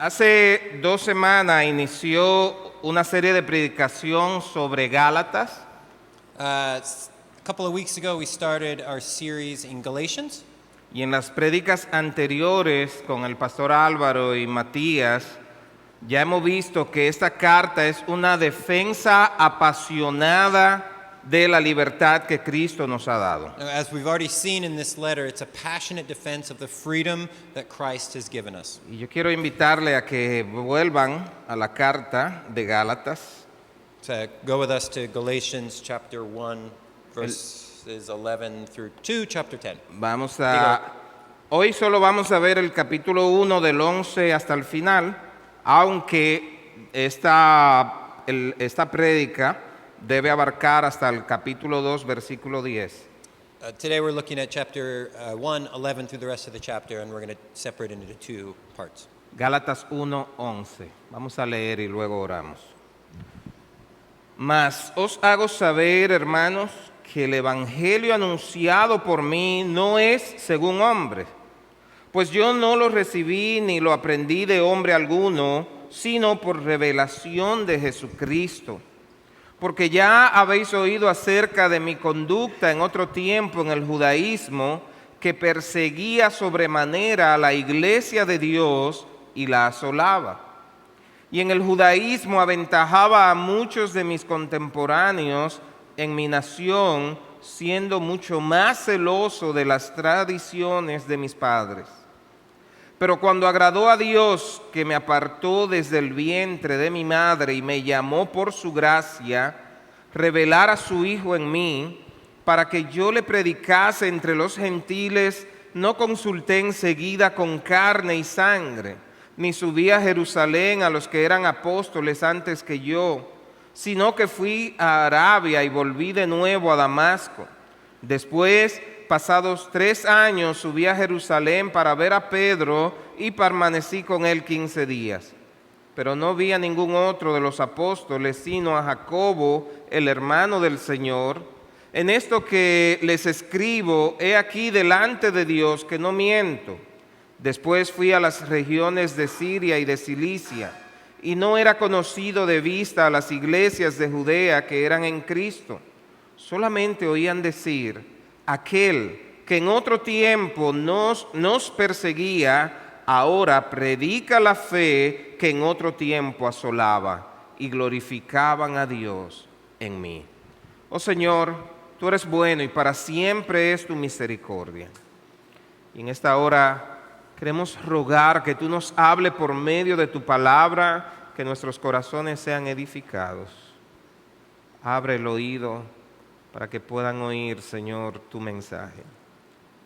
Hace 2 semanas inició una serie de predicación sobre Gálatas. A couple of weeks ago, we started our series in Galatians. Y en las prédicas anteriores con el pastor Álvaro y Matías, ya hemos visto que esta carta es una defensa apasionada de la libertad que Cristo nos ha dado. As we've already seen in this letter, it's a passionate defense of the freedom that Christ has given us. Y yo quiero invitarle a que vuelvan a la carta de Gálatas. So go with us to Galatians chapter 1, verses 11 through 2, chapter 10. Hoy solo vamos a ver el capítulo 1 del 11 hasta el final, aunque esta prédica debe abarcar hasta el capítulo 2, versículo 10. Today we're looking at chapter 1, 11 through the rest of the chapter, and we're going to separate it into 2 parts. Gálatas 1, 11. Vamos a leer y luego oramos. Mas os hago saber, hermanos, que el evangelio anunciado por mí no es según hombre, pues yo no lo recibí ni lo aprendí de hombre alguno, sino por revelación de Jesucristo. Porque ya habéis oído acerca de mi conducta en otro tiempo en el judaísmo, que perseguía sobremanera a la iglesia de Dios y la asolaba. Y en el judaísmo aventajaba a muchos de mis contemporáneos en mi nación, siendo mucho más celoso de las tradiciones de mis padres. Pero cuando agradó a Dios, que me apartó desde el vientre de mi madre y me llamó por su gracia, revelar a su Hijo en mí, para que yo le predicase entre los gentiles, no consulté enseguida con carne y sangre, ni subí a Jerusalén a los que eran apóstoles antes que yo, sino que fui a Arabia y volví de nuevo a Damasco. Después, pasados 3 años, subí a Jerusalén para ver a Pedro y permanecí con él 15 días. Pero no vi a ningún otro de los apóstoles, sino a Jacobo, el hermano del Señor. En esto que les escribo, he aquí delante de Dios que no miento. Después fui a las regiones de Siria y de Cilicia, y no era conocido de vista a las iglesias de Judea que eran en Cristo. Solamente oían decir: aquel que en otro tiempo nos perseguía, ahora predica la fe que en otro tiempo asolaba, y glorificaban a Dios en mí. Oh Señor, tú eres bueno y para siempre es tu misericordia. Y en esta hora queremos rogar que tú nos hables por medio de tu palabra, que nuestros corazones sean edificados. Abre el oído para que puedan oír, Señor, tu mensaje.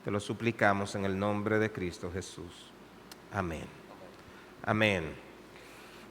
Te lo suplicamos en el nombre de Cristo Jesús. Amén. Amén.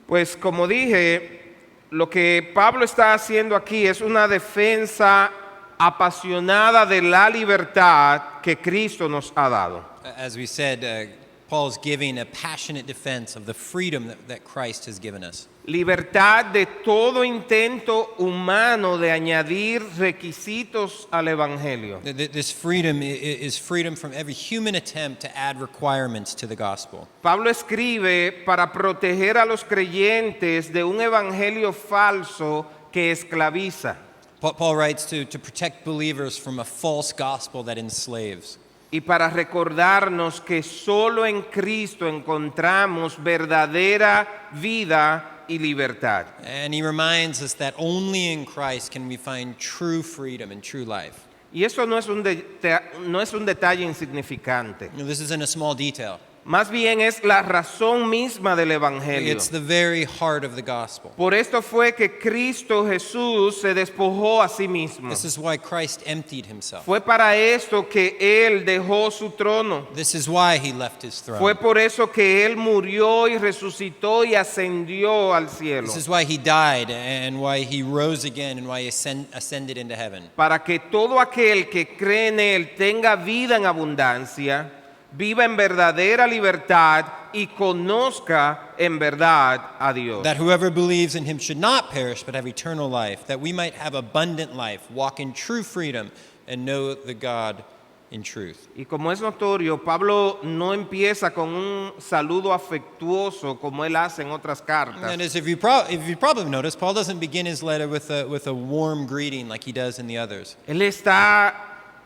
Pues como dije, lo que Pablo está haciendo aquí es una defensa apasionada de la libertad que Cristo nos ha dado. As we said, Paul's giving a passionate defense of the freedom that Christ has given us. Libertad de todo intento humano de añadir requisitos al evangelio. This freedom is freedom from every human attempt to add requirements to the gospel. Pablo escribe para proteger a los creyentes de un evangelio falso que esclaviza. Paul writes to protect believers from a false gospel that enslaves. Y para recordarnos que solo en Cristo encontramos verdadera vida y libertad. And he reminds us that only in Christ can we find true freedom and true life. Y eso no es un detalle insignificante. This isn't a small detail. Más bien es la razón misma del evangelio. It's the very heart of the gospel. Por esto fue que Cristo Jesús se despojó a sí mismo. This is why Christ emptied himself. Fue para esto que Él dejó su trono. This is why he left his throne. Fue por eso que Él murió y resucitó y ascendió al cielo. This is why he died and why he rose again and why he ascended into heaven. Para que todo aquel que cree en Él tenga vida en abundancia, viva en verdadera libertad y conozca en verdad a Dios. That whoever believes in him should not perish but have eternal life, that we might have abundant life, walk in true freedom, and know the God in truth. Y como es notorio, Pablo no empieza con un saludo afectuoso como él hace en otras cartas, And as if you probably noticed, Paul doesn't begin his letter with a warm greeting like he does in the others. él está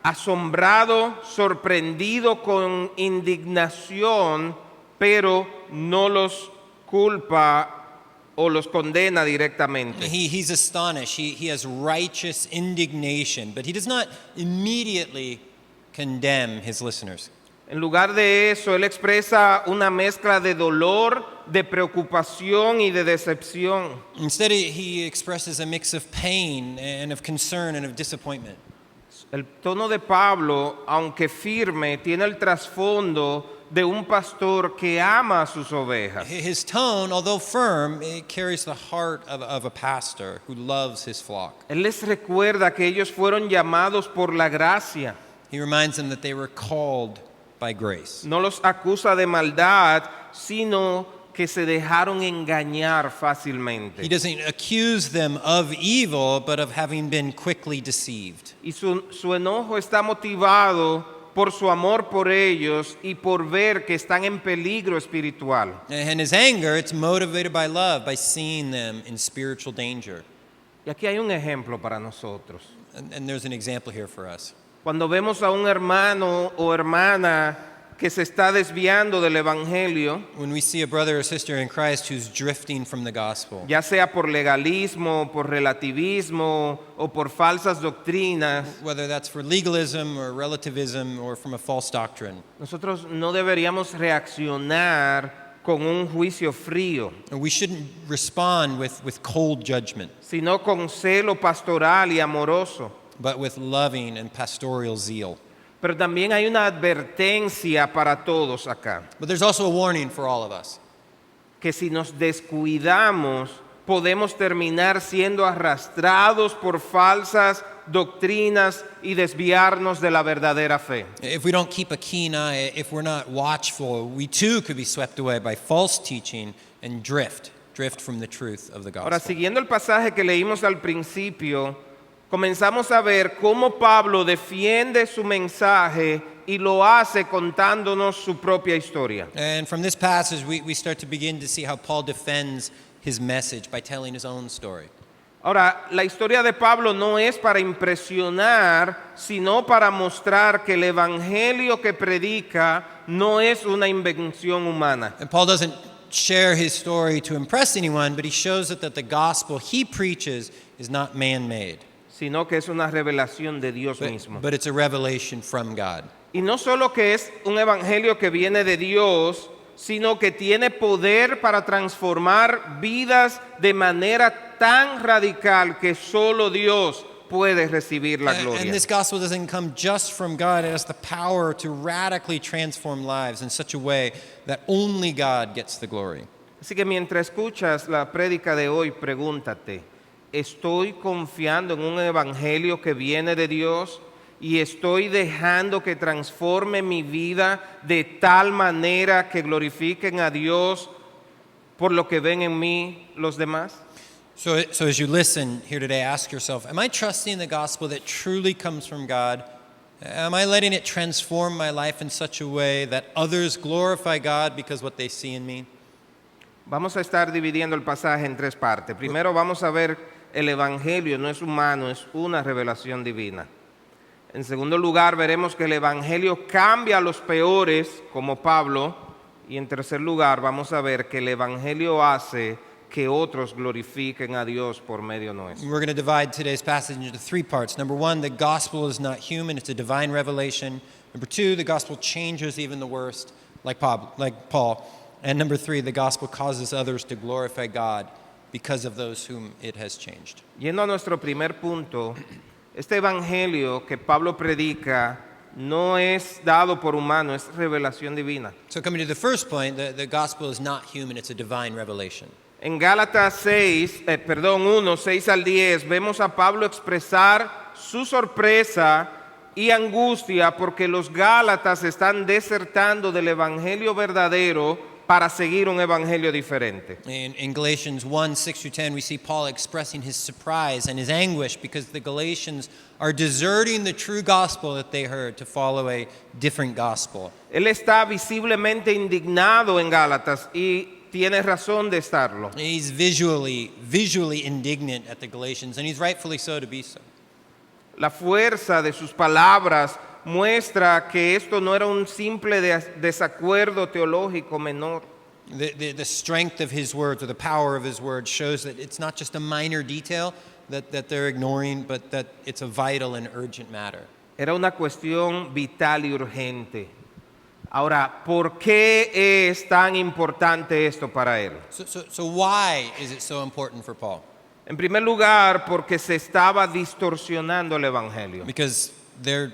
asombrado, sorprendido con indignación, pero no los culpa o los condena directamente. He's astonished. He has righteous indignation, but he does not immediately condemn his listeners. En lugar de eso, él expresa una mezcla de dolor, de preocupación y de decepción. Instead, he expresses a mix of pain and of concern and of disappointment. El tono de Pablo, aunque firme, tiene el trasfondo de un pastor que ama a sus ovejas. His tone, although firm, it carries the heart of a pastor who loves his flock. Él les recuerda que ellos fueron llamados por la gracia. He reminds them that they were called by grace. No los acusa de maldad, sino que se dejaron engañar He fácilmente. doesn't accuse them of evil, but of having been quickly deceived. Y su enojo está motivado por su amor por ellos y por ver que están en peligro espiritual. And his anger, it's motivated by love, by seeing them in spiritual danger. Y aquí hay un ejemplo para nosotros. And there's an example here for us. Cuando vemos a un hermano o hermana que se está desviando del Evangelio, When we see a brother or sister in Christ who's drifting from the gospel, ya sea por legalismo, por relativismo o por falsas doctrinas, whether that's for legalism or relativism or from a false doctrine, nosotros no deberíamos reaccionar con un juicio frío, we shouldn't respond with cold judgment, sino con celo pastoral y amoroso. but with loving and pastoral zeal. Pero también hay una advertencia para todos acá, But there's also a warning for all of us. que si nos descuidamos podemos terminar siendo arrastrados por falsas doctrinas y desviarnos de la verdadera fe. If we don't keep a keen eye, if we're not watchful, we too could be swept away by false teaching and drift from the truth of the Ahora, gospel. siguiendo el pasaje que leímos al principio, comenzamos a ver cómo Pablo defiende su mensaje y lo hace contándonos su propia historia. And from this passage, we start to begin to see how Paul defends his message by telling his own story. Ahora, la historia de Pablo no es para impresionar, sino para mostrar que el evangelio que predica no es una invención humana. And Paul doesn't share his story to impress anyone, but he shows that the gospel he preaches is not man-made, Sino que es una revelación de Dios mismo. but it's a revelation from God. Y no solo que es un evangelio que viene de Dios, sino que tiene poder para transformar vidas de manera tan radical que solo Dios puede recibir la And gloria. this gospel doesn't come just from God. It has the power to radically transform lives in such a way that only God gets the glory. Así que mientras escuchas la prédica de hoy, pregúntate, ¿estoy confiando en un evangelio que viene de Dios y estoy dejando que transforme mi vida de tal manera que glorifiquen a Dios por lo que ven en mí los demás? So as you listen here today, ask yourself, am I trusting the gospel that truly comes from God? Am I letting it transform my life in such a way that others glorify God because what they see in me? Vamos a estar dividiendo el pasaje en tres partes. Primero vamos a ver el evangelio no es humano, es una revelación divina. En segundo lugar, veremos que el evangelio cambia a los peores, como Pablo. Y en tercer lugar, vamos a ver que el evangelio hace que otros glorifiquen a Dios por medio nuestro. We're going to divide today's passage into three parts. Number one, the gospel is not human, it's a divine revelation. Number two, the gospel changes even the worst, like Paul. And number three, the gospel causes others to glorify God because of those whom it has changed. Yendo a nuestro primer punto, este evangelio que Pablo predica no es dado por humano, es revelación divina. So coming to the first point, the gospel is not human, it's a divine revelation. En Gálatas 1, 6 al 10, vemos a Pablo expresar su sorpresa y angustia porque los Gálatas están desertando del evangelio verdadero para seguir un evangelio diferente. In Galatians 1:6-10, we see Paul expressing his surprise and his anguish because the Galatians are deserting the true gospel that they heard to follow a different gospel. Él está visiblemente indignado en Gálatas y tiene razón de estarlo. He's visually indignant at the Galatians, and he's rightfully so to be so. La fuerza de sus palabras muestra que esto no era un simple desacuerdo teológico menor. The strength of his words, or the power of his words, shows that it's not just a minor detail that they're ignoring, but that it's a vital and urgent matter. Era una cuestión vital y urgente. Ahora, ¿por qué es tan importante esto para él? So why is it so important for Paul? En primer lugar, porque se estaba distorsionando el evangelio. Because they're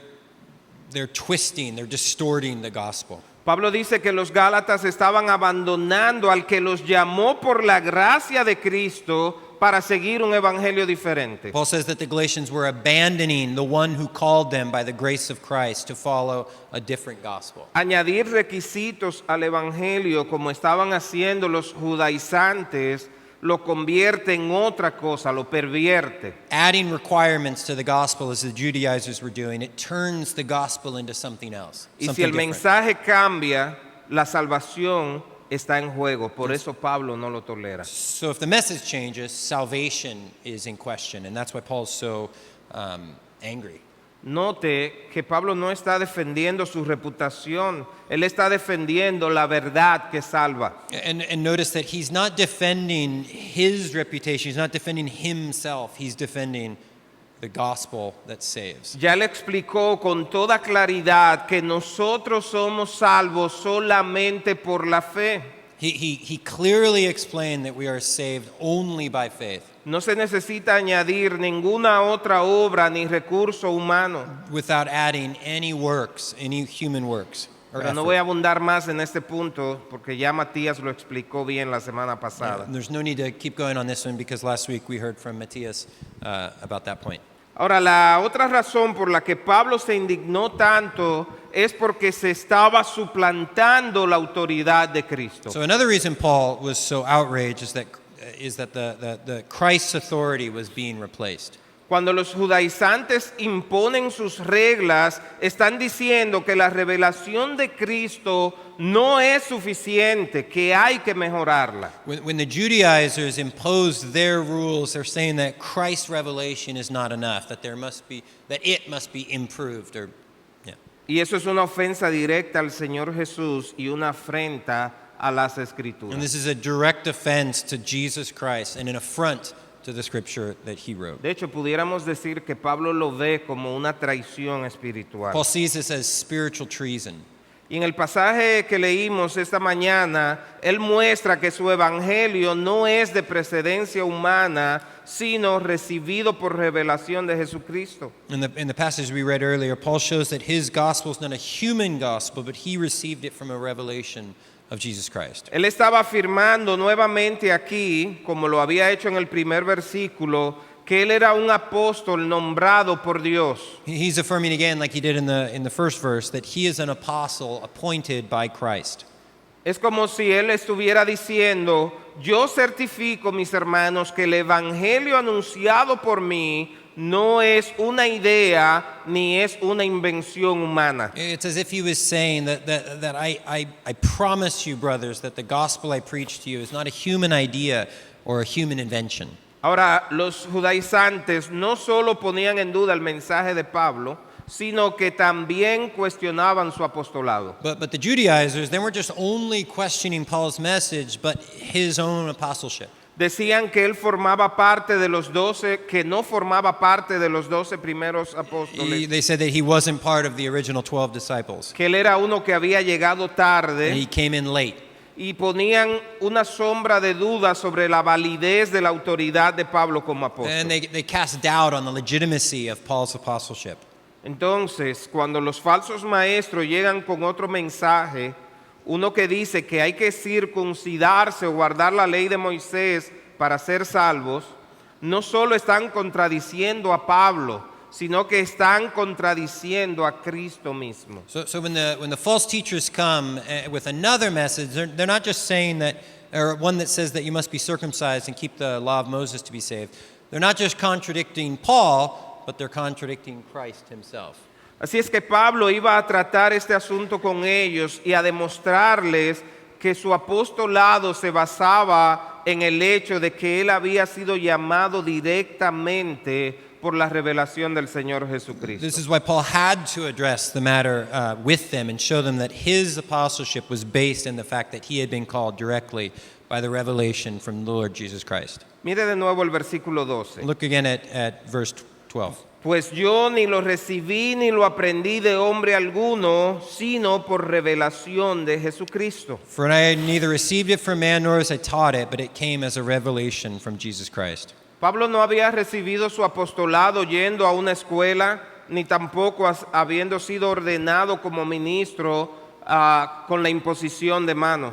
twisting, they're distorting the gospel. Pablo dice que los Gálatas estaban abandonando al que los llamó por la gracia de Cristo para seguir un evangelio diferente. Paul says that the Galatians were abandoning the one who called them by the grace of Christ to follow a different gospel. Añadir requisitos al evangelio como estaban haciendo los judaizantes lo convierte en otra cosa, lo pervierte. Adding requirements to the gospel as the Judaizers were doing, it turns the gospel into something else. Y si something el different. mensaje cambia, la salvación está en juego. Por eso Pablo no lo tolera. So if the message changes, salvation is in question, and that's why Paul's so angry. Note que Pablo no está defendiendo su reputación, él está defendiendo la verdad que salva. And notice that he's not defending his reputation, he's not defending himself, he's defending the gospel that saves. Ya le explicó con toda claridad que nosotros somos salvos solamente por la fe. He clearly explained that we are saved only by faith. No se necesita añadir ninguna otra obra ni recurso humano. Without adding any works, any human works. Pero no voy a abundar más en este punto porque ya Matías lo explicó bien la semana pasada. There's no need to keep going on this one because last week we heard from Matthias about that point. Ahora, la otra razón por la que Pablo se indignó tanto es porque se estaba suplantando la autoridad de Cristo. So another reason Paul was so outraged is that the Christ's authority was being replaced. Cuando los judaizantes imponen sus reglas, están diciendo que la revelación de Cristo no es suficiente, que hay que mejorarla. When the Judaizers imposed their rules, they're saying that Christ's revelation is not enough, that it must be improved. Y eso es una ofensa directa al Señor Jesús y una afrenta a las Escrituras. And this is a direct offense to Jesus Christ and an affront to the scripture that he wrote. De hecho, pudiéramos decir que Pablo lo ve como una traición espiritual. Paul sees this as spiritual treason. Y en el pasaje que leímos esta mañana, él muestra que su evangelio no es de precedencia humana, sino recibido por revelación de Jesucristo. In the passage we read earlier, Paul shows that his gospel is not a human gospel, but he received it from a revelation of Jesus Christ. Él estaba afirmando nuevamente aquí, como lo había hecho en el primer versículo, que él era un apóstol nombrado por Dios. He's affirming again, like he did in the first verse, that he is an apostle appointed by Christ. Es como si él estuviera diciendo, yo certifico, mis hermanos, que el evangelio anunciado por mí no es una idea ni es una invención humana. It's as if he was saying that I promise you, brothers, that the gospel I preach to you is not a human idea or a human invention. Ahora, los judaizantes no solo ponían en duda el mensaje de Pablo, sino que también cuestionaban su apostolado. But the Judaizers, they weren't just only questioning Paul's message, but his own apostleship. Decían que él formaba parte de los 12, que no formaba parte de los 12 primeros apóstoles. They said that he wasn't part of the original 12 disciples. Que él era uno que había llegado And tarde he came in late. y ponían una sombra de duda sobre la validez de la autoridad de Pablo como apóstol. And they cast doubt on the legitimacy of Paul's apostleship. Entonces, cuando los falsos maestros llegan con otro mensaje, uno que dice que hay que circuncidarse o guardar la ley de Moisés para ser salvos, no solo están contradiciendo a Pablo, sino que están contradiciendo a Cristo mismo. So when the false teachers come with another message, they're not just saying that, or one that says that you must be circumcised and keep the law of Moses to be saved. They're not just contradicting Paul, but they're contradicting Christ himself. Así es que Pablo iba a tratar este asunto con ellos y a demostrarles que su apostolado se basaba en el hecho de que él había sido llamado directamente por la revelación del Señor Jesucristo. This is why Paul had to address the matter with them and show them that his apostleship was based in the fact that he had been called directly by the revelation from the Lord Jesus Christ. Mire de nuevo el versículo 12. Look again at verse 12. Pues yo ni lo recibí ni lo aprendí de hombre alguno, sino por revelación de Jesucristo. For I neither received it from man nor was I taught it, but it came as a revelation from Jesus Christ. Pablo no había recibido su apostolado yendo a una escuela, ni tampoco habiendo sido ordenado como ministro con la imposición de mano.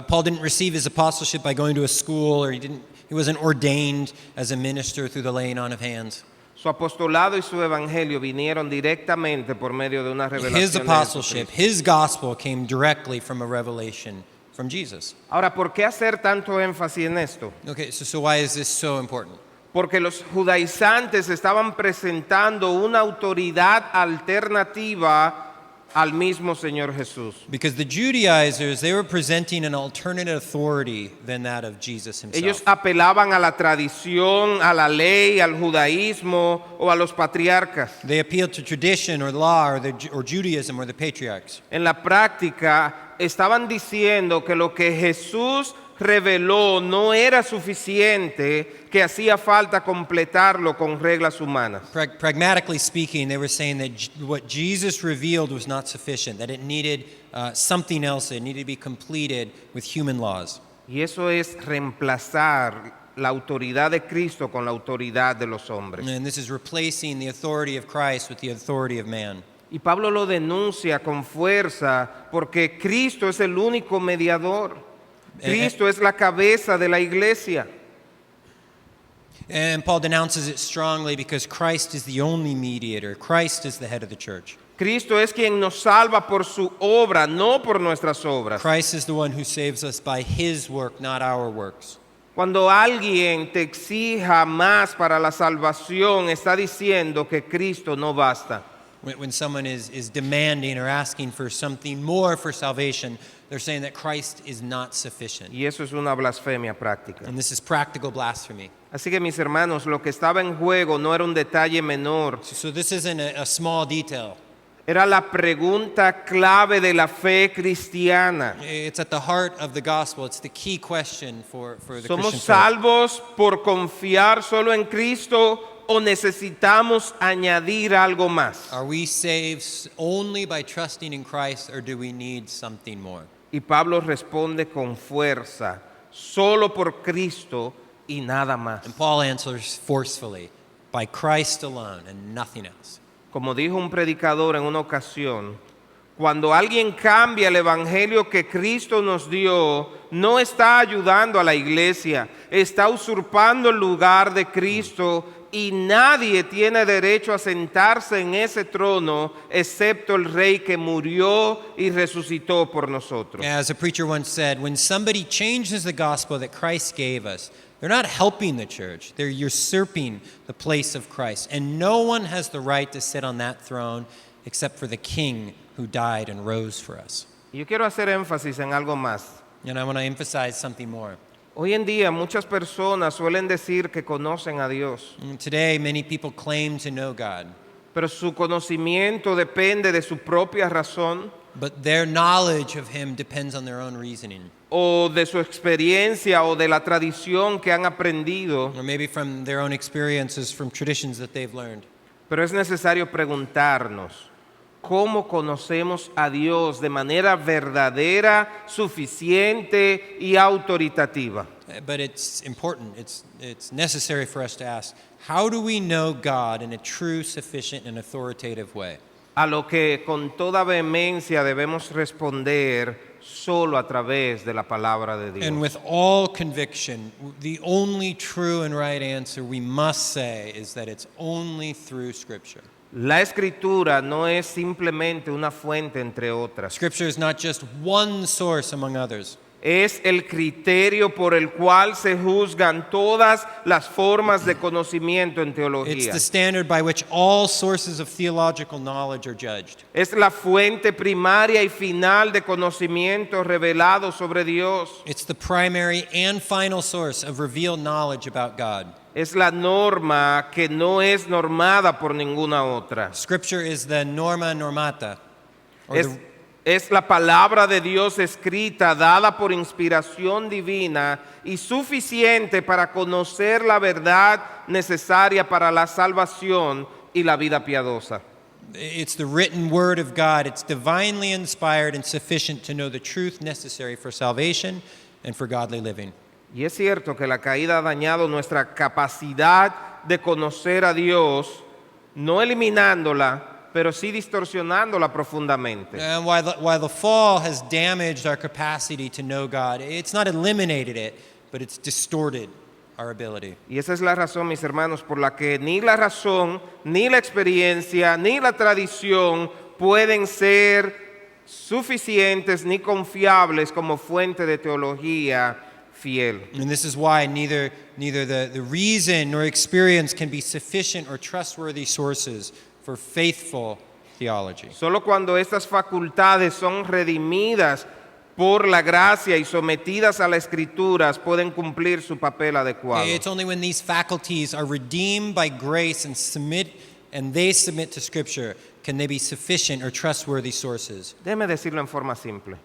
Paul didn't receive his apostleship by going to a school, or he wasn't ordained as a minister through the laying on of hands. Su apostolado y su evangelio vinieron directamente por medio de una revelación His de apostleship, Jesucristo. his gospel came directly from a revelation from Jesus. Ahora, ¿por qué hacer tanto énfasis en esto? Okay, so why is this so important? Porque los judaizantes estaban presentando una autoridad alternativa al mismo Señor Jesús. Because the Judaizers, they were presenting an alternate authority than that of Jesus Ellos himself. apelaban a la tradición, a la ley, al judaísmo o a los patriarcas. They appealed to tradition or law or Judaism or the patriarchs. En la práctica estaban diciendo que lo que Jesús reveló no era suficiente, que hacía falta completarlo con reglas humanas. Pragmatically speaking, they were saying that what Jesus revealed was not sufficient, that it needed something else, it needed to be completed with human laws. Y eso es reemplazar la autoridad de Cristo con la autoridad de los hombres. And this is replacing the authority of Christ with the authority of man. Y Pablo lo denuncia con fuerza porque Cristo es el único mediador. Cristo es la cabeza de la iglesia. And Paul denounces it strongly because Christ is the only mediator. Christ is the head of the church. Cristo es quien nos salva por su obra, no por nuestras obras. Christ is the one who saves us by his work, not our works. Cuando alguien te exija más para la salvación, está diciendo que Cristo no basta. When someone is demanding or asking for something more for salvation, they're saying that Christ is not sufficient. Y eso es una blasfemia práctica. And this is practical blasphemy. Así que mis hermanos, lo que estaba en juego no era un detalle menor. So this isn't a small detail. Era la pregunta clave de la fe cristiana. It's at the heart of the gospel. It's the key question for the ¿Somos Christian faith. salvos por confiar solo en Cristo o necesitamos añadir algo más? Are we saved only by trusting in Christ, or do we need something more? Y Pablo responde con fuerza, solo por Cristo y nada más. And Paul answers forcefully, by Christ alone and nothing else. Como dijo un predicador en una ocasión, cuando alguien cambia el evangelio que Cristo nos dio, no está ayudando a la iglesia, está usurpando el lugar de Cristo y nadie tiene derecho a sentarse en ese trono excepto el Rey que murió y resucitó por nosotros. As a preacher once said, when somebody changes the gospel that Christ gave us, they're not helping the church, they're usurping the place of Christ. And no one has the right to sit on that throne except for the King who died and rose for us. Yo quiero hacer énfasis en algo más. And I want to emphasize something more. Hoy en día muchas personas suelen decir que conocen a Dios, Today, many people claim to know God, pero su conocimiento depende de su propia razón but their knowledge of Him depends on their own reasoning, o de su experiencia o de la tradición que han aprendido. or maybe from their own experiences, from traditions that they've learned. Pero es necesario preguntarnos, ¿cómo conocemos a Dios de manera verdadera, suficiente y autoritativa? But it's important, it's necessary for us to ask, how do we know God in a true, sufficient, and authoritative way? a lo que con toda vehemencia debemos responder solo a través de la palabra de Dios. And with all conviction, the only true and right answer we must say is that it's only through Scripture. La escritura no es simplemente una fuente entre otras. Scripture is not just one source among others. Es el criterio por el cual se juzgan todas las formas de conocimiento en It's teología. the standard by which all sources of theological knowledge are judged. Es la fuente primaria y final de conocimiento revelado sobre Dios. It's the primary and final source of revealed knowledge about God. Es la norma que no es normada por ninguna otra. Scripture is the norma normata. Or Es, es la palabra de Dios escrita, dada por inspiración divina y suficiente para conocer la verdad necesaria para la salvación y la vida piadosa. it's the written word of God. It's divinely inspired and sufficient to know the truth necessary for salvation and for godly living. Y es cierto que la caída ha dañado nuestra capacidad de conocer a Dios, no eliminándola, pero sí distorsionándola profundamente. And while the fall has damaged our capacity to know God, it's not eliminated it, but it's distorted our ability. Y esa es la razón, mis hermanos, por la que ni la razón, ni la experiencia, ni la tradición pueden ser suficientes ni confiables como fuente de teología fiel. And this is why neither the reason nor experience can be sufficient or trustworthy sources for faithful theology. Solo cuando estas facultades son redimidas por la gracia y sometidas a las escrituras pueden cumplir su papel adecuado. It's only when these faculties are redeemed by grace and they submit to Scripture can they be sufficient or trustworthy sources. Déjeme decirlo en forma simple.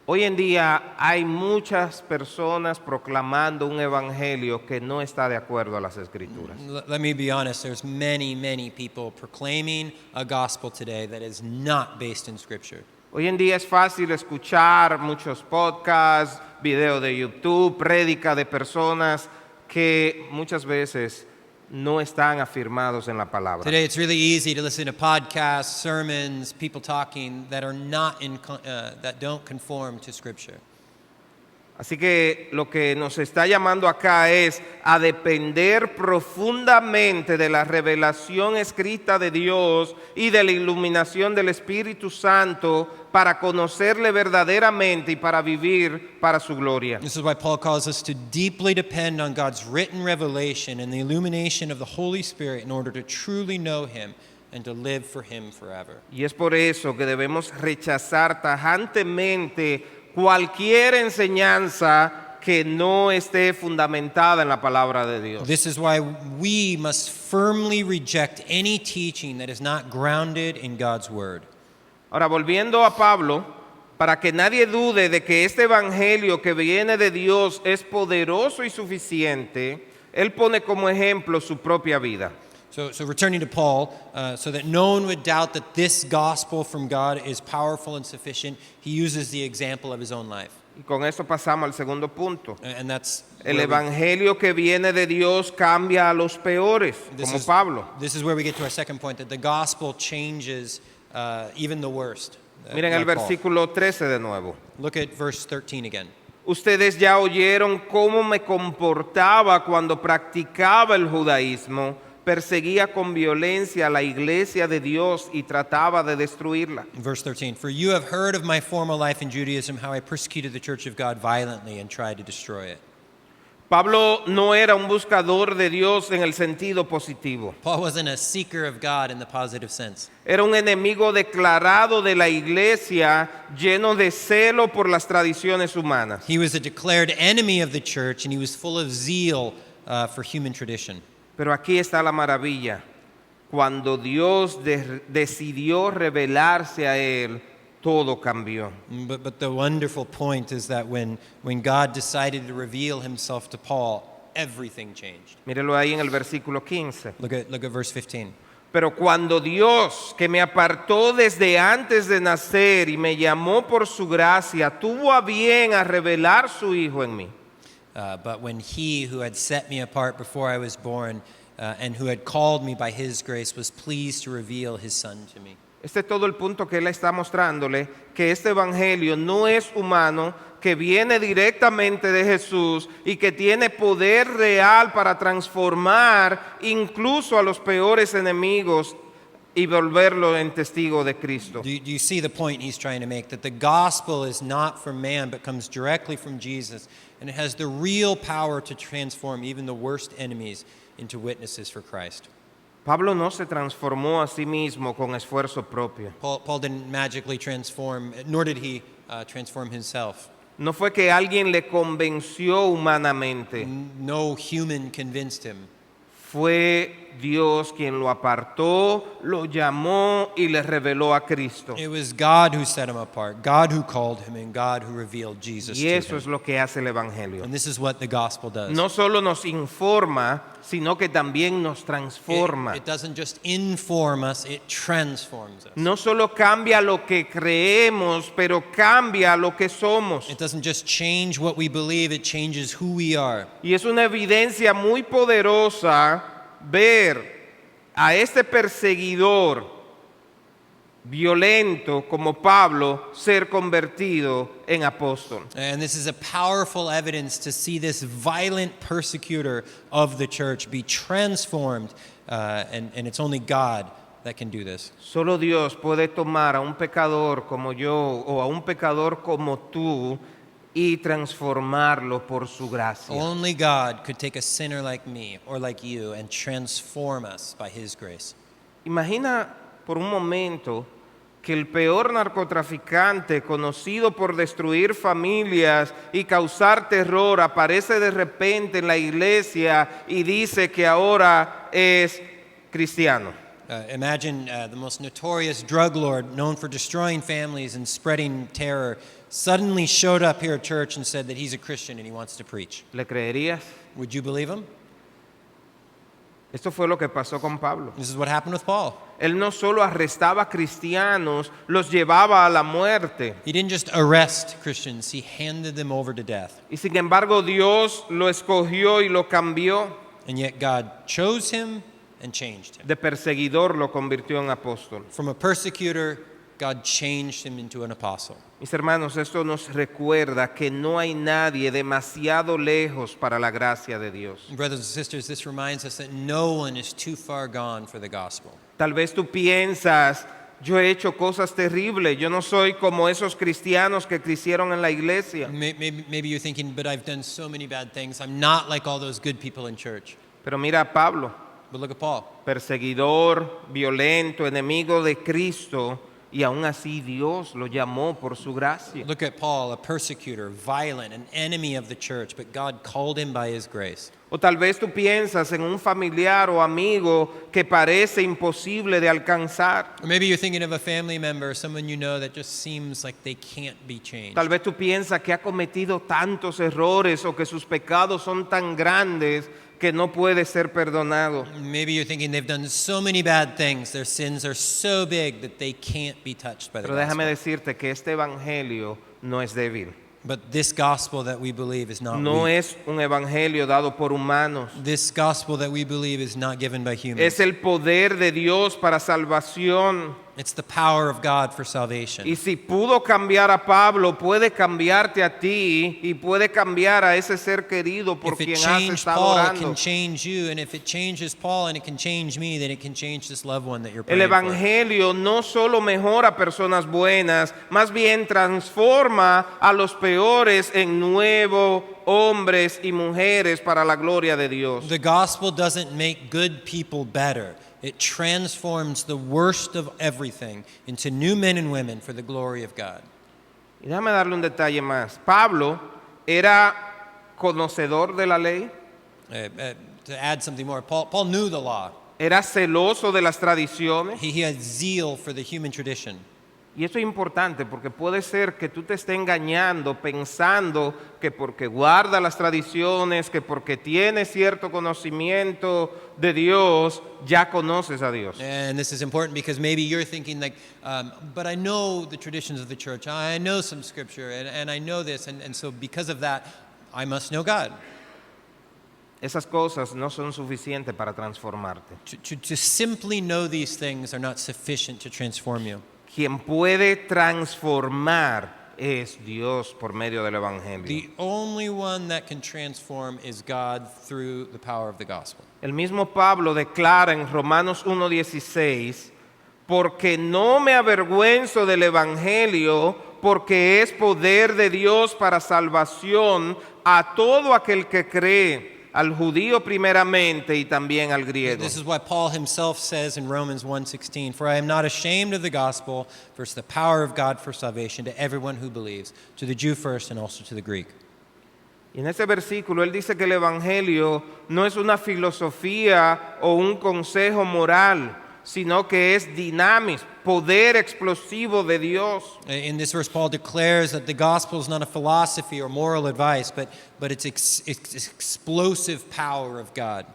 Hoy en día hay muchas personas proclamando un evangelio que no está de acuerdo a las escrituras. Let me be honest, there's many people proclaiming a gospel today that is not based in Scripture. Hoy en día es fácil escuchar muchos podcasts, videos de YouTube, prédica de personas que muchas veces no están afirmados en la palabra. Today it's really easy to listen to podcasts, sermons, people talking that are not that don't conform to Scripture. Así que lo que nos está llamando acá es a depender profundamente de la revelación escrita de Dios y de la iluminación del Espíritu Santo para conocerle verdaderamente y para vivir para su gloria. This is why Paul calls us to deeply depend on God's written revelation and the illumination of the Holy Spirit in order to truly know Him and to live for Him forever. Y es por eso que debemos rechazar tajantemente cualquier enseñanza que no esté fundamentada en la palabra de Dios. This is why we must firmly reject any teaching that is not grounded in God's Word. Ahora, volviendo a Pablo, para que nadie dude de que este evangelio que viene de Dios es poderoso y suficiente, él pone como ejemplo su propia vida. So returning to Paul, so that no one would doubt that this gospel from God is powerful and sufficient, he uses the example of his own life. Y con eso pasamos al segundo punto. And that's El where evangelio que viene de Dios cambia a los peores, como Pablo. this is where we get to our second point, that the gospel changes even the worst. Miren el like Paul. versículo 13 de nuevo. Look at verse 13 again. Ustedes ya oyeron cómo me comportaba cuando practicaba el judaísmo, perseguía con violencia a la iglesia de Dios y trataba de destruirla. In verse 13, for you have heard of my former life in Judaism, how I persecuted the church of God violently and tried to destroy it. Pablo no era un buscador de Dios en el sentido positivo. Paul wasn't a seeker of God in the positive sense. Era un enemigo declarado de la iglesia, lleno de celo por las tradiciones humanas. He was a declared enemy of the church, and he was full of zeal for human tradition. Pero aquí está la maravilla. Cuando Dios decidió revelarse a él, todo cambió. But the wonderful point is that when God decided to reveal himself to Paul, everything changed. Mírelo ahí en el versículo 15. Look at verse 15. Pero cuando Dios, que me apartó desde antes de nacer y me llamó por su gracia, tuvo a bien a revelar su Hijo en mí. But when he who had set me apart before I was born and who had called me by his grace was pleased to reveal his son to me. Este es todo el punto que él está mostrándole, que este evangelio no es humano, que viene directamente de Jesús y que tiene poder real para transformar incluso a los peores enemigos y volverlo en testigo de Cristo. Do you see the point he's trying to make? That the gospel is not from man, but comes directly from Jesus, and it has the real power to transform even the worst enemies into witnesses for Christ. Pablo no se transformó a sí mismo con esfuerzo propio. Paul didn't magically transform, nor did he transform himself. No fue que alguien le convenció humanamente. No human convinced him. Fue Dios quien lo apartó, lo llamó y le reveló a Cristo. It was God who set him apart, God who called him, and God who revealed Jesus Y to eso him. es lo que hace el Evangelio. And this is what the gospel does. No solo nos informa, sino que también nos transforma. It doesn't just inform us, it transforms us. No solo cambia lo que creemos, pero cambia lo que somos. It doesn't just change what we believe, it changes who we are. Y es una evidencia muy poderosa ver a este perseguidor violento como Pablo ser convertido en apóstol. And this is a powerful evidence to see this violent persecutor of the church be transformed, and it's only God that can do this. Solo Dios puede tomar a un pecador como yo o a un pecador como tú y transformarlo por su gracia. Only God could take a sinner like me or like you and transform us by His grace. Imagina por un momento que el peor narcotraficante conocido por destruir familias y causar terror aparece de repente en la iglesia y dice que ahora es cristiano. Imagine the most notorious drug lord known for destroying families and spreading terror suddenly showed up here at church and said that he's a Christian and he wants to preach. ¿Le creerías? Would you believe him? Esto fue lo que pasó con Pablo. This is what happened with Paul. Él no solo arrestaba cristianos, los llevaba a la muerte. He didn't just arrest Christians, he handed them over to death. Y sin embargo Dios lo escogió y lo cambió. And yet God chose him and changed him. De perseguidor lo convirtió en apóstol. From a persecutor, God changed him into an apostle. Mis hermanos, esto nos recuerda que no hay nadie demasiado lejos para la gracia de Dios. Brothers and sisters, this reminds us that no one is too far gone for the gospel. Tal vez tú piensas, yo he hecho cosas terribles, yo no soy como esos cristianos que crecieron en la iglesia. Maybe you're thinking, but I've done so many bad things. I'm not like all those good people in church. Pero mira a Pablo, But look at Paul. perseguidor, violento, enemigo de Cristo, y aún así Dios lo llamó por su gracia. Look at Paul, a persecutor, violent, an enemy of the church, but God called him by his grace. O tal vez tú piensas en un familiar o amigo que parece imposible de alcanzar. Or maybe you're thinking of a family member, someone you know that just seems like they can't be changed. Tal vez tú piensas que ha cometido tantos errores o que sus pecados son tan grandes que no puede ser perdonado. Maybe you're thinking they've done so many bad things, their sins are so big that they can't be touched by the Pero déjame gospel. decirte que este evangelio no es débil. But this gospel that we believe is not No weak. es un evangelio dado por humanos. This gospel that we believe is not given by humans. Es el poder de Dios para salvación. It's the power of God for salvation. Y si pudo cambiar a Pablo, puede cambiarte a ti y puede cambiar a ese ser querido por If it quien has changed estado Paul, it orando. can change you. And if it changes Paul and it can change me, then it can change this loved one that you're El praying for. evangelio no solo mejora personas buenas, más bien transforma a los peores en nuevos hombres y mujeres para la gloria de Dios. The gospel doesn't make good people better. It transforms the worst of everything into new men and women for the glory of God. Y déjame darle un detalle más. Pablo era conocedor de la ley, To add something more, Paul knew the law. era celoso de las tradiciones. He had zeal for the human tradition. Y esto es importante porque puede ser que tú te estés engañando pensando que porque guarda las tradiciones, que porque tienes cierto conocimiento de Dios, ya conoces a Dios. And this is important because maybe you're thinking like, but I know the traditions of the church. I know some scripture and I know this. And so because of that, I must know God. esas cosas no son suficientes para transformarte. To simply know these things are not sufficient to transform you. Quien puede transformar es Dios por medio del Evangelio. The only one that can transform is God through the power of the gospel. El mismo Pablo declara en Romanos 1:16, porque no me avergüenzo del Evangelio, porque es poder de Dios para salvación a todo aquel que cree, al judío primeramente y también al griego. This is why Paul himself says in Romans 1:16, "For I am not ashamed of the gospel, for it's the power of God for salvation to everyone who believes, to the Jew first and also to the Greek." Y en ese versículo él dice que el Evangelio no es una filosofía o un consejo moral, sino que es dinámico, poder explosivo de Dios. In this verse, Paul declares that the gospel is not a philosophy or moral advice, but it's explosive power of God.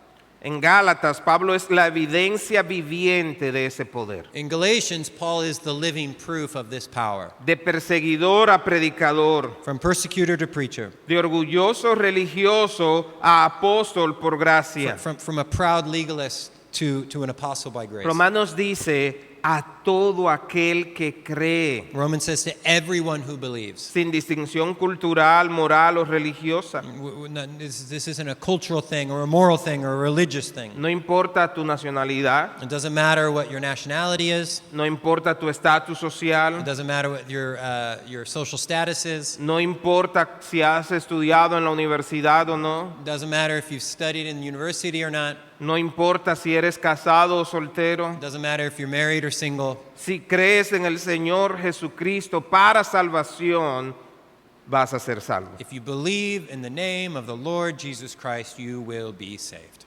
En Gálatas, Pablo es la evidencia viviente de ese poder. In Galatians, Paul is the living proof of this power. De perseguidor a predicador, From persecutor to preacher, de orgulloso religioso a apóstol por gracia. from a proud legalist to an apostle by grace. Romanos dice a todo aquel que cree, Romans says to everyone who believes. sin distinción cultural, moral o religiosa. This isn't a cultural thing or a moral thing or a religious thing. No importa tu nacionalidad, It doesn't matter what your nationality is. no importa tu estatus It social, doesn't matter what your social status is. no importa si has estudiado en la universidad o no, It doesn't matter if you've studied in university or not. no importa si eres casado o soltero. It doesn't matter if you're married or single. Si crees en el Señor Jesucristo para salvación, vas a ser salvo. If you believe in the name of the Lord Jesus Christ, you will be saved.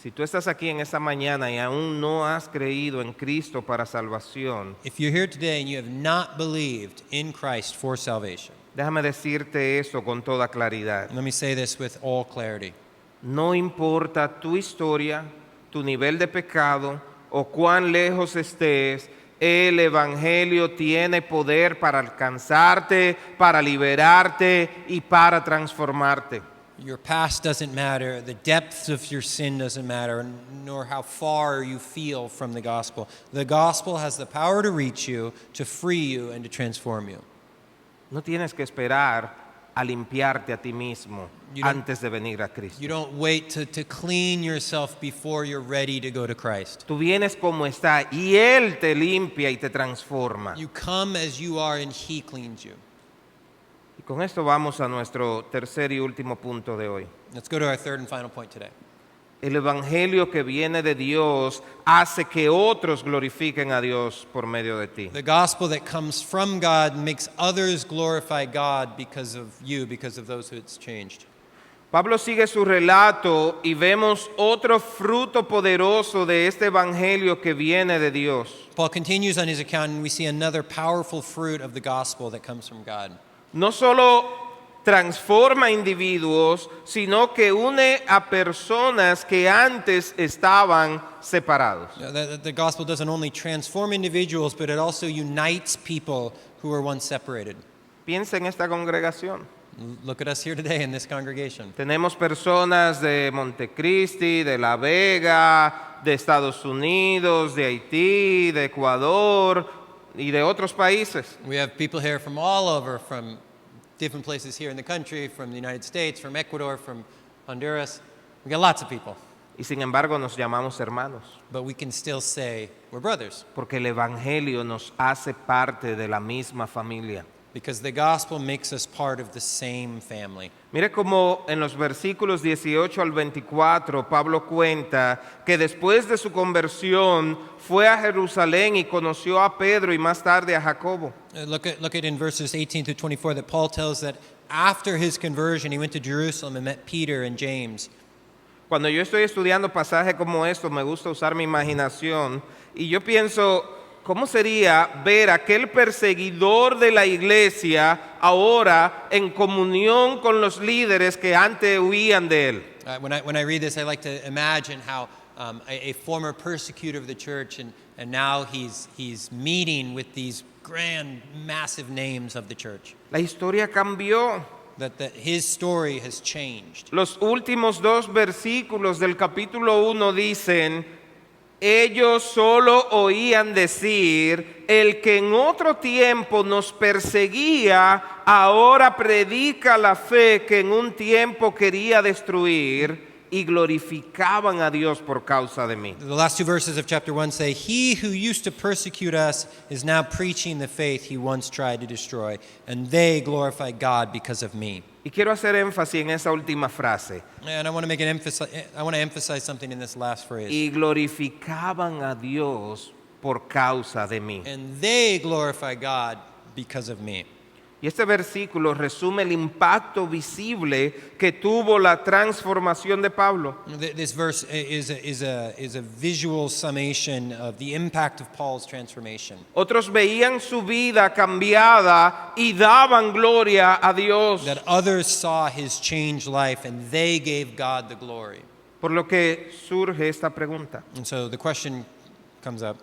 Si tú estás aquí en esta mañana y aún no has creído en Cristo para salvación, If you're here today and you have not believed in Christ for salvation, déjame decirte esto con toda claridad. let me say this with all clarity. No importa tu historia, tu nivel de pecado o cuán lejos estés, el Evangelio tiene poder para alcanzarte, para liberarte y para transformarte. Your past doesn't matter, the depths of your sin doesn't matter, nor how far you feel from the gospel. The gospel has the power to reach you, to free you, and to transform you. No tienes que esperar a limpiarte a ti mismo You don't- antes de venir a Cristo. You don't wait to clean yourself before you're ready to go to Christ. Tú vienes como está y Él te limpia y te transforma. You come as you are and He cleans you. Y con esto vamos a nuestro tercer y último punto de hoy. Let's go to our third and final point today. El Evangelio que viene de Dios hace que otros glorifiquen a Dios por medio de ti. The gospel that comes from God makes others glorify God because of you, because of those who it's changed. Pablo sigue su relato y vemos otro fruto poderoso de este Evangelio que viene de Dios. Paul continues on his account, and we see another powerful fruit of the gospel that comes from God. No solo transforma individuos, sino que une a personas que antes estaban separados. The gospel doesn't only transform individuals, but it also unites people who were once separated. Piensa en esta congregación. Look at us here today in this congregation. Tenemos personas de Montecristi, de La Vega, de Estados Unidos, de Haití, de Ecuador y de otros países. We have people here from all over, from different places here in the country, from the United States, from Ecuador, from Honduras. We got lots of people. Y sin embargo nos llamamos hermanos, But we can still say we're brothers porque el Evangelio nos hace parte de la misma familia. because the gospel makes us part of the same family. Mire cómo en los versículos 18 al 24 Pablo cuenta que después de su conversión fue a Jerusalén y conoció a Pedro y más tarde a Jacobo. Look at in verses 18 through 24 that Paul tells that after his conversion he went to Jerusalem and met Peter and James. Cuando yo estoy estudiando pasajes como estos, me gusta usar mi imaginación y yo pienso, ¿cómo sería ver a aquel perseguidor de la iglesia ahora en comunión con los líderes que antes huían de él? When I read this, I like to imagine how a former persecutor of the church and now he's meeting with these grand, massive names of the church. La historia cambió. that his story has changed. Los últimos dos versículos del capítulo 1 dicen, ellos solo oían decir, el que en otro tiempo nos perseguía, ahora predica la fe que en un tiempo quería destruir, y glorificaban a Dios por causa de mí. The last two verses of chapter 1 say, he who used to persecute us is now preaching the faith he once tried to destroy, and they glorify God because of me. Y quiero hacer énfasis en esa última frase. And I want to emphasize something in this last phrase. Y glorificaban a Dios por causa de mí. And they glorify God because of me. Y este versículo resume el impacto visible que tuvo la transformación de Pablo. This verse is a visual summation of the impact of Paul's transformation. Otros veían su vida cambiada y daban gloria a Dios. That others saw his changed life and they gave God the glory. Por lo que surge esta pregunta. And so the question comes up,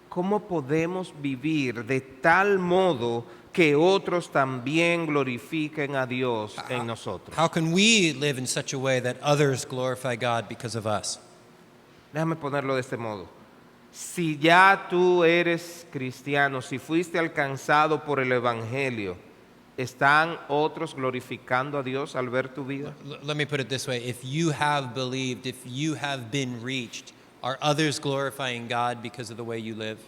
¿Cómo podemos vivir de tal modo que otros también glorifiquen a Dios en nosotros? how can we live in such a way that others glorify God because of us? Déjame ponerlo de este modo. Si ya tú eres cristiano, si fuiste alcanzado por el Evangelio, ¿están otros glorificando a Dios al ver tu vida? Let me put it this way. If you have believed, if you have been reached, are others glorifying God because of the way you live?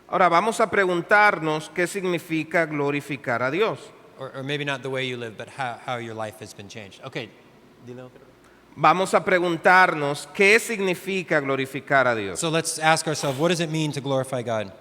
Ahora vamos a preguntarnos qué significa glorificar a Dios. Or maybe not the way you live, but how your life has been changed. Okay. Dilo. Vamos a preguntarnos qué significa glorificar a Dios. So let's ask ourselves, what does it mean to glorify God?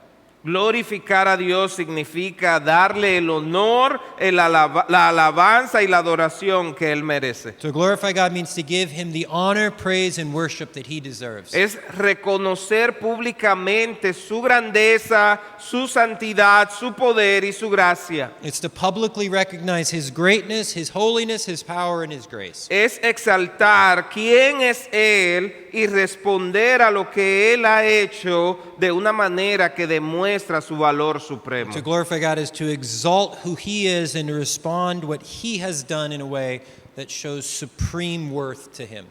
Glorificar a Dios significa darle el honor, la alabanza y la adoración que Él merece. To glorify God means to give him the honor, praise, and worship that he deserves. Es reconocer públicamente su grandeza, su santidad, su poder y su gracia. It's to publicly recognize his greatness, his holiness, his power, and his grace. Es exaltar quién es Él y responder a lo que Él ha hecho de una manera que demuestra su valor supremo. To glorify God is to exalt who he is and to respond what he has done in a way that shows supreme worth to him.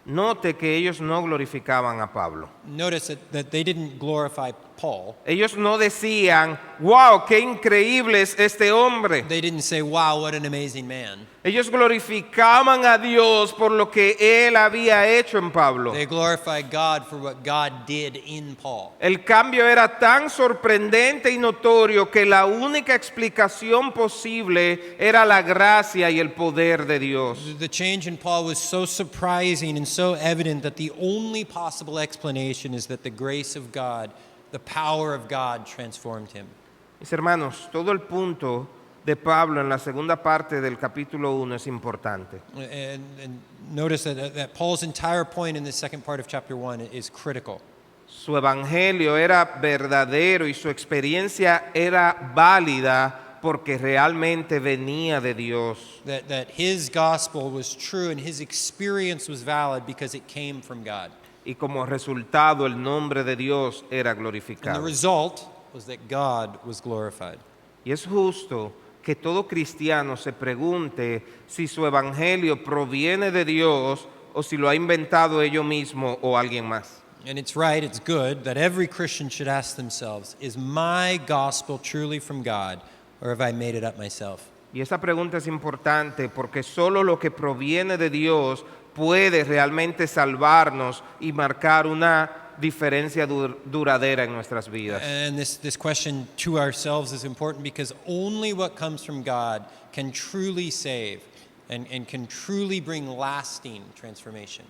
Note que ellos no glorificaban a Pablo. Notice that they didn't glorify Paul. Ellos no decían, wow, qué increíble es este hombre. They didn't say, wow, what an amazing man. Ellos glorificaban a Dios por lo que Él había hecho en Pablo. They glorified God for what God did in Paul. El cambio era tan sorprendente y notorio que la única explicación posible era la gracia y el poder de Dios. The change in Paul was so surprising and so evident that the only possible explanation is that the grace of God, the power of God transformed him. Mis hermanos, todo el punto de Pablo en la segunda parte del capítulo 1 es importante. And notice that Paul's entire point in the second part of chapter 1 is critical. Su evangelio era verdadero y su experiencia era válida porque realmente venía de Dios. That his gospel was true and his experience was valid because it came from God. Y como resultado el nombre de Dios era And the glorificado. result was that God was glorified. Y es justo que todo cristiano se pregunte si su evangelio proviene de Dios o si lo ha inventado ellos mismos o alguien más. And it's right, it's good that every Christian should ask themselves, is my gospel truly from God, or have I made it up myself? Y esa pregunta es importante porque solo lo que proviene de Dios puede realmente salvarnos y marcar una diferencia duradera en nuestras vidas. And this question to ourselves is important because only what comes from God can truly save and can truly bring lasting transformation.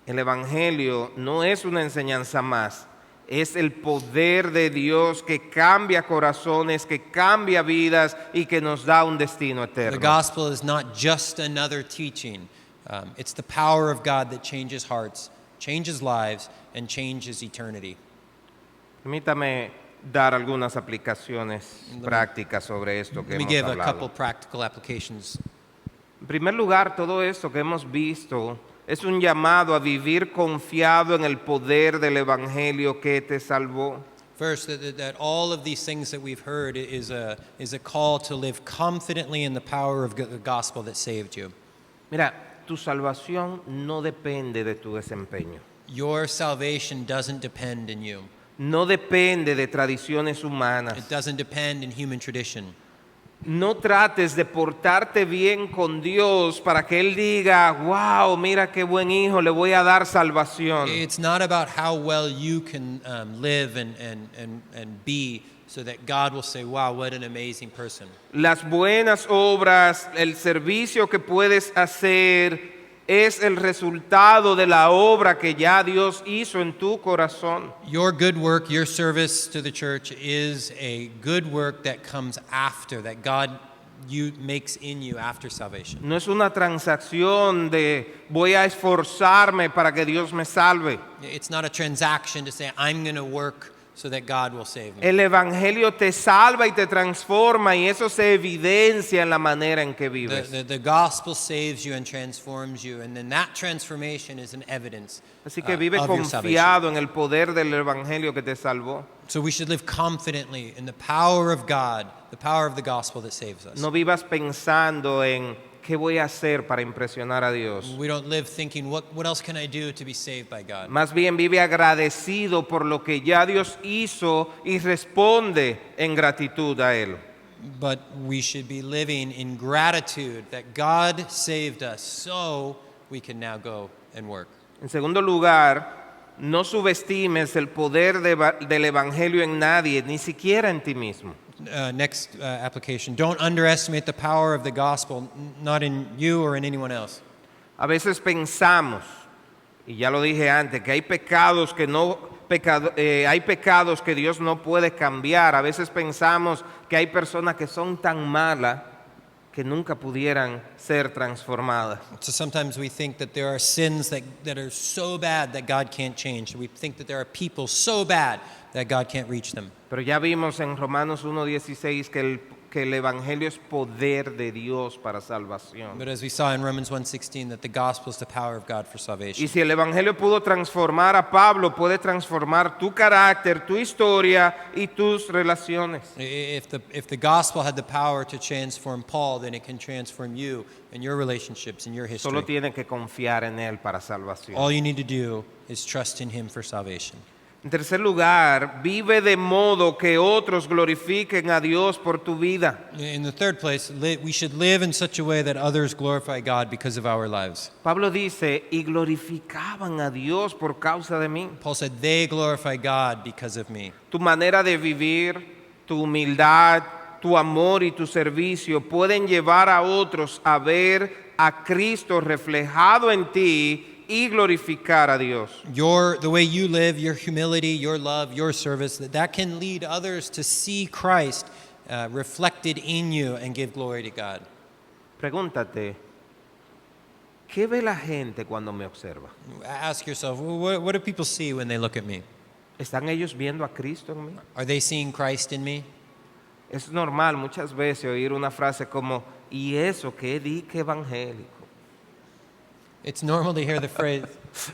El Evangelio no es una enseñanza más, es el poder de Dios que cambia corazones, que cambia vidas y que nos da un destino The eterno. gospel is not just another teaching. It's the power of God that changes hearts, changes lives, and changes eternity. Permítame dar algunas aplicaciones prácticas sobre esto que Let me hemos give a hablado. couple practical applications. En primer lugar, todo esto que hemos visto es un llamado a vivir confiado en el poder del Evangelio que te salvó. First, that all of these things that we've heard is a call to live confidently in the power of the gospel that saved you. Mira, tu salvación no depende de tu desempeño. Your salvation doesn't depend in you. No depende de tradiciones humanas. It doesn't depend in human tradition. No trates de portarte bien con Dios para que Él diga, wow, mira qué buen hijo, le voy a dar salvación. It's not about how well you can live and be so that God will say, wow, what an amazing person. Las buenas obras, el servicio que puedes hacer es el resultado de la obra que ya Dios hizo en tu corazón. Your good work, your service to the church is a good work that comes after, that God makes in you after salvation. No es una transacción de voy a esforzarme para que Dios me salve. It's not a transaction to say, I'm going to work so that God will save me. El Evangelio te salva y te transforma y eso se evidencia en la manera en que vives. The gospel saves you and transforms you, and then that transformation is an evidence Así que vive of your salvation. confiado en el poder del Evangelio que te salvó. So we should live confidently in the power of God, the power of the gospel that saves us. No vivas pensando en qué voy a hacer para impresionar a Dios. We don't live thinking, what else can I do to be saved by God? Más bien vive agradecido por lo que ya Dios hizo y responde en gratitud a Él. But we should be living in gratitude that God saved us so we can now go and work. En segundo lugar, no subestimes el poder del Evangelio en nadie, ni siquiera en ti mismo. Next application. Don't underestimate the power of the gospel, not in you or in anyone else. A veces pensamos, y ya lo dije antes, que hay pecados hay pecados que Dios no puede cambiar. A veces pensamos que hay personas que son tan malas que nunca pudieran ser transformadas. So sometimes we think that there are sins that are so bad that God can't change. We think that there are people so bad that God can't reach them. Pero ya vimos en Romanos 1:16 que el Evangelio es poder de Dios para salvación. But as we saw in Romans 1:16, that the gospel is the power of God for salvation. Y si el Evangelio pudo transformar a Pablo, puede transformar tu carácter, tu historia y tus relaciones. If the gospel had the power to transform Paul, then it can transform you and your relationships and your history. Solo tiene que confiar en Él para salvación. All you need to do is trust in him for salvation. En tercer lugar, vive de modo que otros glorifiquen a Dios por tu vida. In the third place, we should live in such a way that others glorify God because of our lives. Pablo dice, y glorificaban a Dios por causa de mí. Paul said, they glorify God because of me. Tu manera de vivir, tu humildad, tu amor y tu servicio pueden llevar a otros a ver a Cristo reflejado en ti y glorificar a Dios. The way you live, your humility, your love, your service, that can lead others to see Christ reflected in you and give glory to God. Pregúntate, ¿qué ve la gente cuando me observa? Ask yourself, what do people see when they look at me? ¿Están ellos viendo a Cristo en mí? Are they seeing Christ in me? Es normal muchas veces oír una frase como, ¿y eso qué di que evangélico? It's normal to hear the phrase,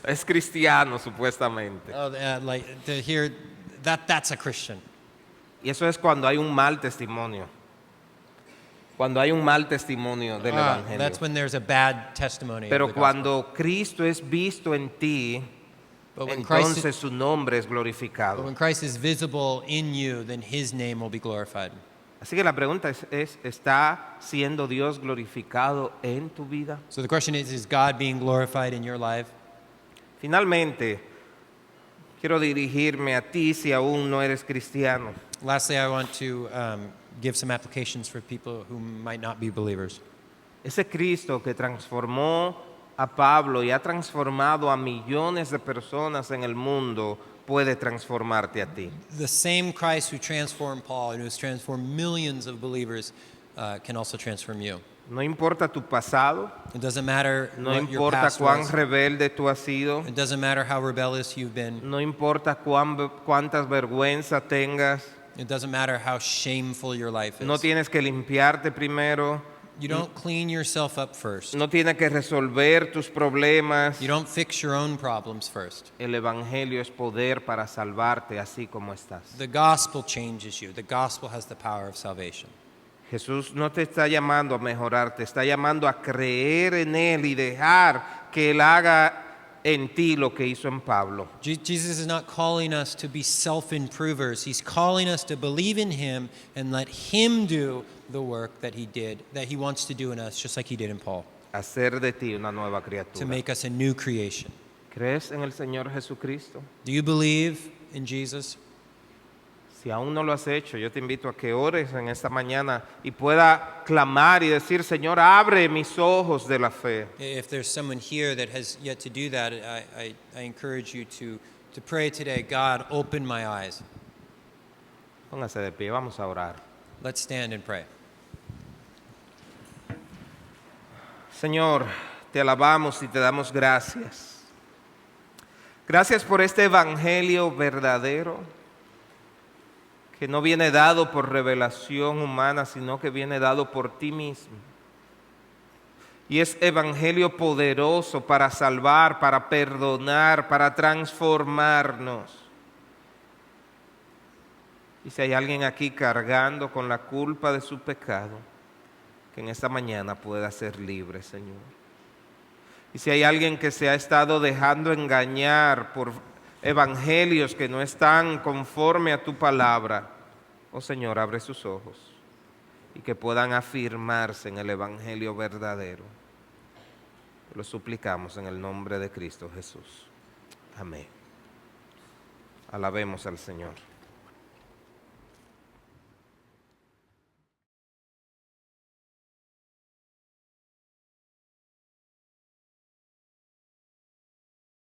Es cristiano supuestamente. like to hear that's a Christian. Y eso es cuando hay un mal testimonio. Cuando hay un mal testimonio del Evangelio. That's when there's a bad testimony. Pero of the gospel. cuando Cristo es visto en ti, But when entonces su nombre es But glorificado. when Christ is visible in you, then his name will be glorified. Así que la pregunta es, ¿está siendo Dios glorificado en tu vida? So the question is God being glorified in your life? Finalmente, quiero dirigirme a ti si aún no eres cristiano. Lastly, I want to give some applications for people who might not be believers. Ese Cristo que transformó a Pablo y ha transformado a millones de personas en el mundo puede transformarte a ti. The same Christ who transformed Paul and who has transformed millions of believers can also transform you. No importa tu pasado, It doesn't matter no what your importa past cuán was. rebelde tú has sido, It doesn't matter how rebellious you've been. no importa cuántas vergüenzas tengas, It doesn't matter how shameful your life is. no tienes que limpiarte primero, You don't clean yourself up first. no tiene que resolver tus problemas. You don't fix your own problems first. El Evangelio es poder para salvarte así como estás. The gospel changes you. The gospel has the power of salvation. Jesús no te está llamando a mejorar, te está llamando a creer en Él y dejar que Él haga en ti lo que hizo en Pablo. Jesus is not calling us to be self-improvers. He's calling us to believe in him and let him do the work that he did, that he wants to do in us, just like he did in Paul, Hacer de ti una nueva to criatura. make us a new creation. ¿Crees en el Señor Jesucristo? Do you believe in Jesus? Si aún no lo has hecho, yo te invito a que ores en esta mañana y pueda clamar y decir, Señor, abre mis ojos de la fe. If there's someone here that has yet to do that, I encourage you to pray today, God, open my eyes. Póngase de pie, vamos a orar. Let's stand and pray. Señor, te alabamos y te damos gracias. Gracias por este evangelio verdadero que no viene dado por revelación humana, sino que viene dado por ti mismo. Y es evangelio poderoso para salvar, para perdonar, para transformarnos. Y si hay alguien aquí cargando con la culpa de su pecado, que en esta mañana pueda ser libre, Señor. Y si hay alguien que se ha estado dejando engañar por evangelios que no están conforme a tu palabra, oh Señor, abre sus ojos y que puedan afirmarse en el evangelio verdadero. Lo suplicamos en el nombre de Cristo Jesús. Amén. Alabemos al Señor.